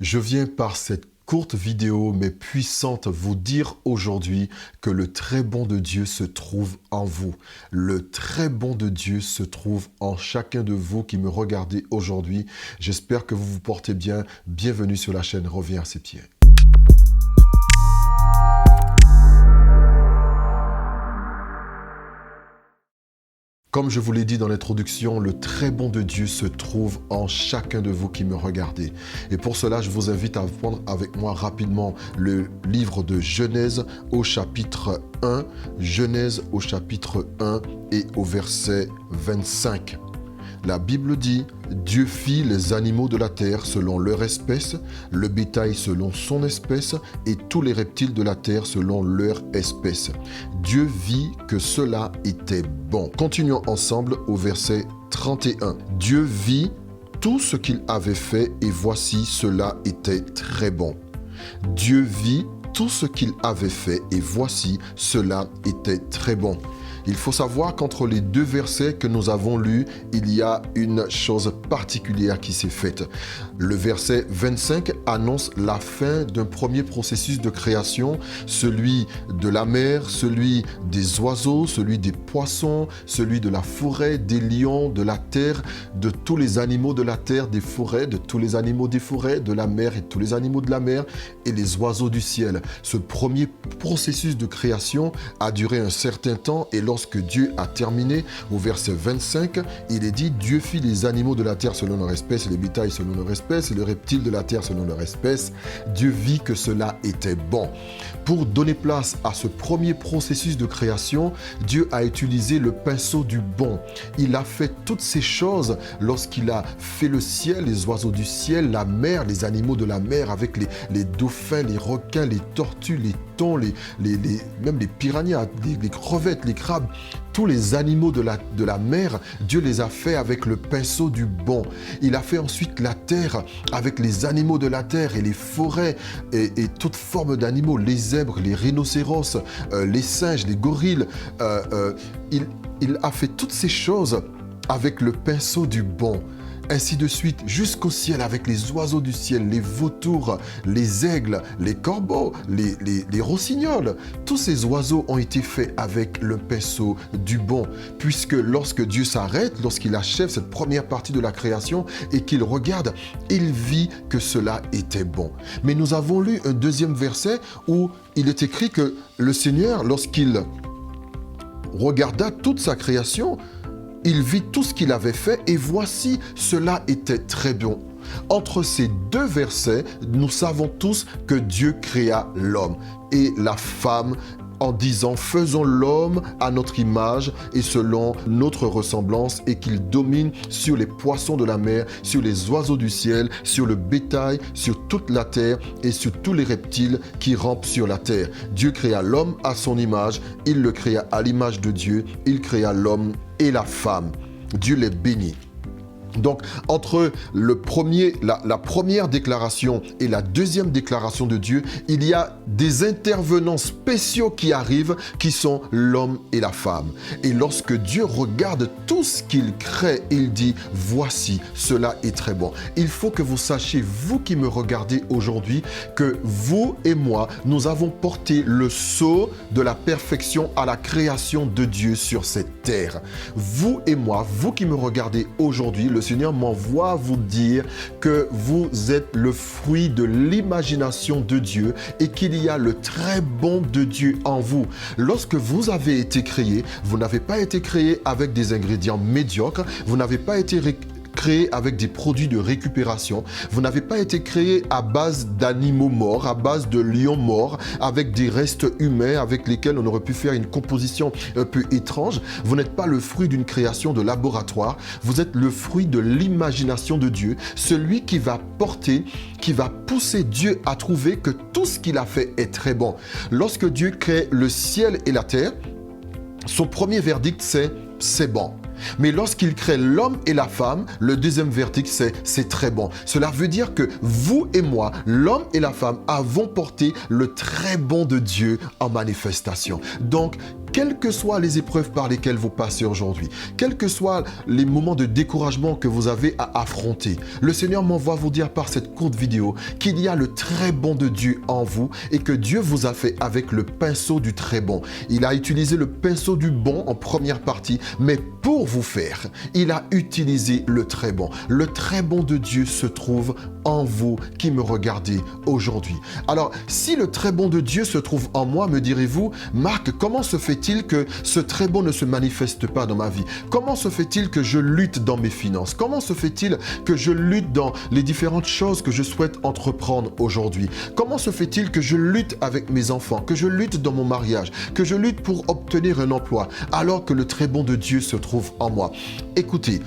Je viens par cette courte vidéo, mais puissante, vous dire aujourd'hui que le très bon de Dieu se trouve en vous. Le très bon de Dieu se trouve en chacun de vous qui me regardez aujourd'hui. J'espère que vous vous portez bien. Bienvenue sur la chaîne Reviens à ses pieds. Comme je vous l'ai dit dans l'introduction, le très bon de Dieu se trouve en chacun de vous qui me regardez. Et pour cela, je vous invite à prendre avec moi rapidement le livre de Genèse au chapitre 1. Genèse au chapitre 1 et au verset 25. La Bible dit « Dieu fit les animaux de la terre selon leur espèce, le bétail selon son espèce et tous les reptiles de la terre selon leur espèce. Dieu vit que cela était bon. » Continuons ensemble au verset 31. Dieu vit tout ce qu'il avait fait et voici cela était très bon. Dieu vit tout ce qu'il avait fait et voici cela était très bon. Il faut savoir qu'entre les deux versets que nous avons lus, il y a une chose particulière qui s'est faite. Le verset 25 annonce la fin d'un premier processus de création, celui de la mer, celui des oiseaux, celui des poissons, celui de la forêt, des lions, de la terre, de tous les animaux de la terre, des forêts, de tous les animaux des forêts, de la mer et tous les animaux de la mer et les oiseaux du ciel. Ce premier processus de création a duré un certain temps et lorsque Dieu a terminé, au verset 25, il est dit « Dieu fit les animaux de la terre selon leur espèce, et les bétails selon leur espèce, et les reptiles de la terre selon leur espèce. Dieu vit que cela était bon. » Pour donner place à ce premier processus de création, Dieu a utilisé le pinceau du bon. Il a fait toutes ces choses lorsqu'il a fait le ciel, les oiseaux du ciel, la mer, les animaux de la mer avec les dauphins, les requins, les tortues, les thons, même les piranhas, les crevettes, les crabes. Tous les animaux de la mer, Dieu les a fait avec le pinceau du bon. Il a fait ensuite la terre avec les animaux de la terre et les forêts et toutes formes d'animaux, les zèbres, les rhinocéros, les singes, les gorilles. Il a fait toutes ces choses avec le pinceau du bon. Ainsi de suite, jusqu'au ciel avec les oiseaux du ciel, les vautours, les aigles, les corbeaux, les rossignols. Tous ces oiseaux ont été faits avec le pinceau du bon. Puisque lorsque Dieu s'arrête, lorsqu'il achève cette première partie de la création et qu'il regarde, il vit que cela était bon. Mais nous avons lu un deuxième verset où il est écrit que le Seigneur, lorsqu'il regarda toute sa création, il vit tout ce qu'il avait fait et voici, cela était très bon. Entre ces deux versets, nous savons tous que Dieu créa l'homme et la femme en disant « Faisons l'homme à notre image et selon notre ressemblance et qu'il domine sur les poissons de la mer, sur les oiseaux du ciel, sur le bétail, sur toute la terre et sur tous les reptiles qui rampent sur la terre. » Dieu créa l'homme à son image, il le créa à l'image de Dieu, il créa l'homme et la femme. Dieu les bénit. Donc, entre la première déclaration et la deuxième déclaration de Dieu, il y a des intervenants spéciaux qui arrivent, qui sont l'homme et la femme. Et lorsque Dieu regarde tout ce qu'il crée, il dit « Voici, cela est très bon ». Il faut que vous sachiez, vous qui me regardez aujourd'hui, que vous et moi, nous avons porté le sceau de la perfection à la création de Dieu sur cette terre. Vous et moi, vous qui me regardez aujourd'hui, le Seigneur m'envoie vous dire que vous êtes le fruit de l'imagination de Dieu et qu'il y a le très bon de Dieu en vous. Lorsque vous avez été créé, vous n'avez pas été créé avec des ingrédients médiocres, vous n'avez pas été créé avec des produits de récupération. Vous n'avez pas été créé à base d'animaux morts, à base de lions morts, avec des restes humains avec lesquels on aurait pu faire une composition un peu étrange. Vous n'êtes pas le fruit d'une création de laboratoire. Vous êtes le fruit de l'imagination de Dieu, celui qui va pousser Dieu à trouver que tout ce qu'il a fait est très bon. Lorsque Dieu crée le ciel et la terre, son premier verdict c'est « c'est bon ». Mais lorsqu'il crée l'homme et la femme, le deuxième verdict, c'est très bon. Cela veut dire que vous et moi, l'homme et la femme, avons porté le très bon de Dieu en manifestation. Donc, Quelles que soient les épreuves par lesquelles vous passez aujourd'hui, quels que soient les moments de découragement que vous avez à affronter, le Seigneur m'envoie vous dire par cette courte vidéo qu'il y a le très bon de Dieu en vous et que Dieu vous a fait avec le pinceau du très bon. Il a utilisé le pinceau du bon en première partie, mais pour vous faire, il a utilisé le très bon. Le très bon de Dieu se trouve en vous qui me regardez aujourd'hui. Alors, si le très bon de Dieu se trouve en moi, me direz-vous, Marc, comment se fait-il que ce très bon ne se manifeste pas dans ma vie? Comment se fait-il que je lutte dans mes finances? Comment se fait-il que je lutte dans les différentes choses que je souhaite entreprendre aujourd'hui? Comment se fait-il que je lutte avec mes enfants, que je lutte dans mon mariage, que je lutte pour obtenir un emploi, alors que le très bon de Dieu se trouve en moi? Écoutez,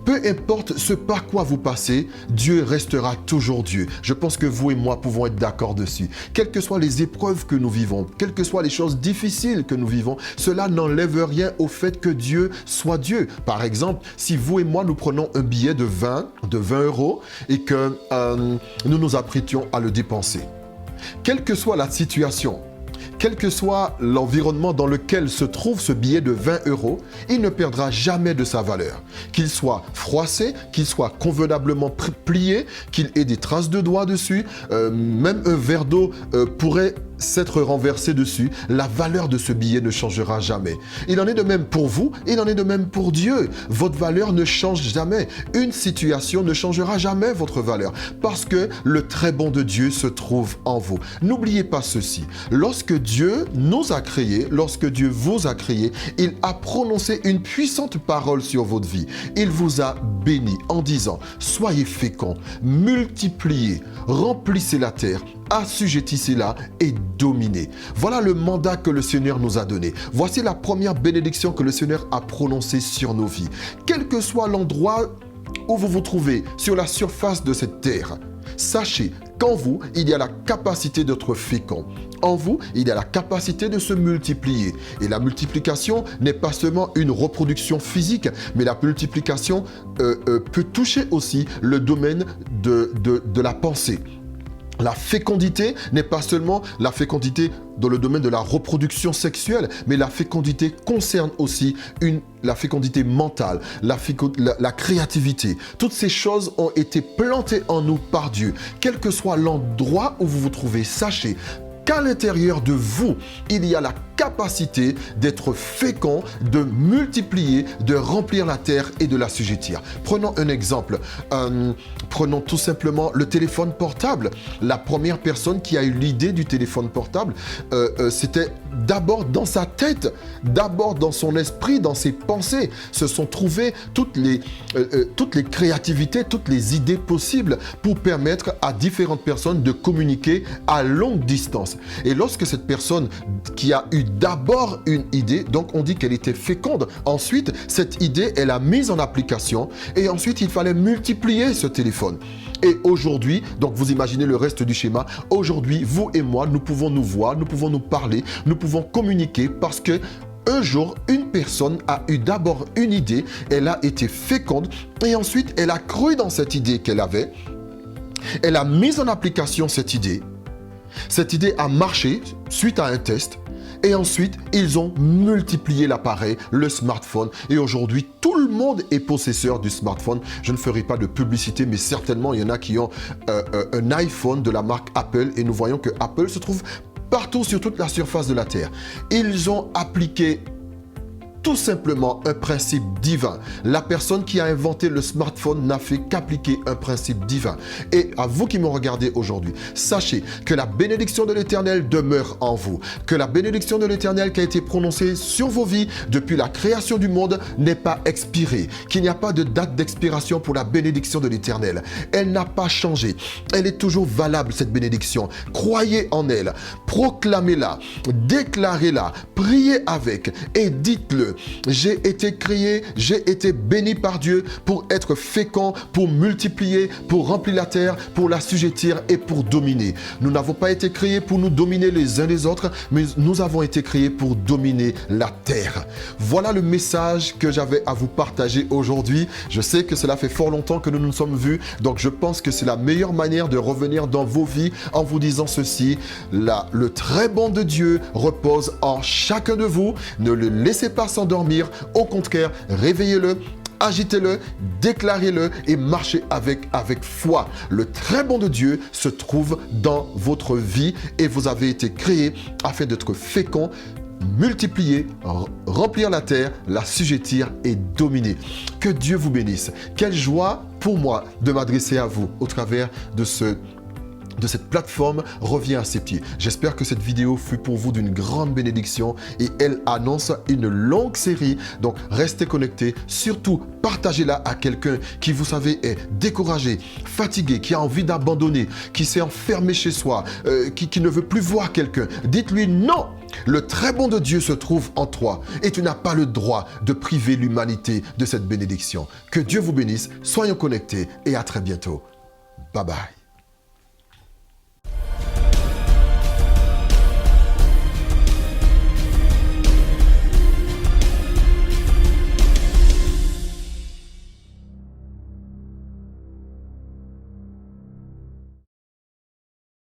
peu importe ce par quoi vous passez, Dieu restera toujours Dieu. Je pense que vous et moi pouvons être d'accord dessus. Quelles que soient les épreuves que nous vivons, quelles que soient les choses difficiles que nous vivons, cela n'enlève rien au fait que Dieu soit Dieu. Par exemple, si vous et moi nous prenons un billet de 20 euros et que nous nous apprêtions à le dépenser, quelle que soit la situation, quel que soit l'environnement dans lequel se trouve ce billet de 20 euros, il ne perdra jamais de sa valeur. Qu'il soit froissé, qu'il soit convenablement plié, qu'il ait des traces de doigts dessus, même un verre d'eau pourrait s'être renversé dessus, la valeur de ce billet ne changera jamais. Il en est de même pour vous, il en est de même pour Dieu. Votre valeur ne change jamais. Une situation ne changera jamais votre valeur parce que le très bon de Dieu se trouve en vous. N'oubliez pas ceci. Lorsque Dieu nous a créés, lorsque Dieu vous a créés, il a prononcé une puissante parole sur votre vie. Il vous a béni en disant « Soyez féconds, multipliez, remplissez la terre, assujettissez-la et dominez. » Voilà le mandat que le Seigneur nous a donné. Voici la première bénédiction que le Seigneur a prononcée sur nos vies. Quel que soit l'endroit où vous vous trouvez sur la surface de cette terre, sachez qu'en vous, il y a la capacité d'être fécond. En vous, il y a la capacité de se multiplier. Et la multiplication n'est pas seulement une reproduction physique, mais la multiplication peut toucher aussi le domaine de la pensée. La fécondité n'est pas seulement la fécondité dans le domaine de la reproduction sexuelle, mais la fécondité concerne aussi la fécondité mentale, la créativité. Toutes ces choses ont été plantées en nous par Dieu. Quel que soit l'endroit où vous vous trouvez, sachez qu'à l'intérieur de vous, il y a la capacité d'être fécond, de multiplier, de remplir la terre et de l'assujettir. Prenons un exemple. Prenons tout simplement le téléphone portable. La première personne qui a eu l'idée du téléphone portable, c'était d'abord dans sa tête, d'abord dans son esprit, dans ses pensées. Se sont trouvées toutes les créativités, toutes les idées possibles pour permettre à différentes personnes de communiquer à longue distance. Et lorsque cette personne qui a eu d'abord une idée, donc on dit qu'elle était féconde, ensuite cette idée, elle a mise en application et ensuite il fallait multiplier ce téléphone. Et aujourd'hui, donc vous imaginez le reste du schéma, aujourd'hui, vous et moi, nous pouvons nous voir, nous pouvons nous parler, nous pouvons communiquer parce que un jour, une personne a eu d'abord une idée, elle a été féconde et ensuite elle a cru dans cette idée qu'elle avait, elle a mis en application cette idée. Cette idée a marché suite à un test et ensuite, ils ont multiplié l'appareil, le smartphone et aujourd'hui, tout le monde est possesseur du smartphone. Je ne ferai pas de publicité, mais certainement, il y en a qui ont un iPhone de la marque Apple et nous voyons que Apple se trouve partout sur toute la surface de la Terre. Ils ont appliqué tout simplement un principe divin. La personne qui a inventé le smartphone n'a fait qu'appliquer un principe divin. Et à vous qui me regardez aujourd'hui, sachez que la bénédiction de l'Éternel demeure en vous, que la bénédiction de l'Éternel qui a été prononcée sur vos vies depuis la création du monde n'est pas expirée, qu'il n'y a pas de date d'expiration pour la bénédiction de l'Éternel. Elle n'a pas changé. Elle est toujours valable, cette bénédiction. Croyez en elle, proclamez-la, déclarez-la, priez avec et dites-le. que j'ai été créé, j'ai été béni par Dieu pour être fécond, pour multiplier, pour remplir la terre, pour l'assujettir et pour dominer. Nous n'avons pas été créés pour nous dominer les uns les autres, mais nous avons été créés pour dominer la terre. Voilà le message que j'avais à vous partager aujourd'hui. Je sais que cela fait fort longtemps que nous nous sommes vus, donc je pense que c'est la meilleure manière de revenir dans vos vies en vous disant ceci: le très bon de Dieu repose en chacun de vous. Ne le laissez pas s'endormir, au contraire, réveillez-le, agitez-le, déclarez-le et marchez avec foi. Le très bon de Dieu se trouve dans votre vie et vous avez été créés afin d'être fécond, multiplier, remplir la terre, l'assujettir et dominer. Que Dieu vous bénisse. Quelle joie pour moi de m'adresser à vous au travers de cette plateforme revient à ses pieds. J'espère que cette vidéo fut pour vous d'une grande bénédiction et elle annonce une longue série. Donc, restez connectés. Surtout, partagez-la à quelqu'un qui, vous savez, est découragé, fatigué, qui a envie d'abandonner, qui s'est enfermé chez soi, qui ne veut plus voir quelqu'un. Dites-lui non! Le très bon de Dieu se trouve en toi et tu n'as pas le droit de priver l'humanité de cette bénédiction. Que Dieu vous bénisse. Soyons connectés et à très bientôt. Bye bye.